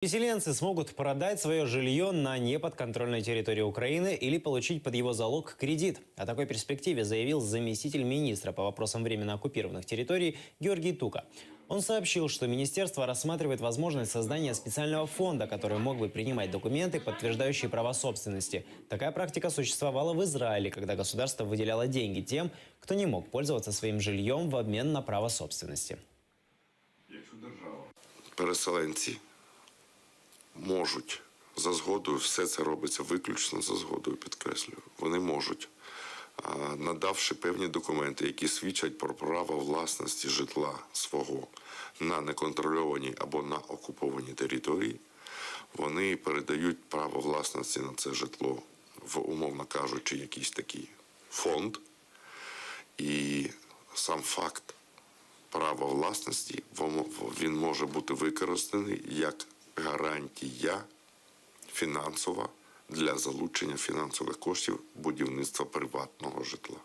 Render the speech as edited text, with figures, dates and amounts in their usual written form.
Переселенцы смогут продать свое жилье на неподконтрольной территории Украины или получить под его залог кредит. О такой перспективе заявил заместитель министра по вопросам временно оккупированных территорий Георгий Тука. Он сообщил, что министерство рассматривает возможность создания специального фонда, который мог бы принимать документы, подтверждающие права собственности. Такая практика существовала в Израиле, когда государство выделяло деньги тем, кто не мог пользоваться своим жильем в обмен на право собственности. Переселенці можуть за згодою, все це робиться виключно за згодою, підкреслюю. Вони можуть, надавши певні документи, які свідчать про право власності житла свого на неконтрольованій або на окупованій території, вони передають право власності на це житло в, умовно кажучи, якийсь такий фонд. І сам факт права власності, він може бути використаний як гарантія фінансова для залучення фінансових коштів будівництва приватного житла.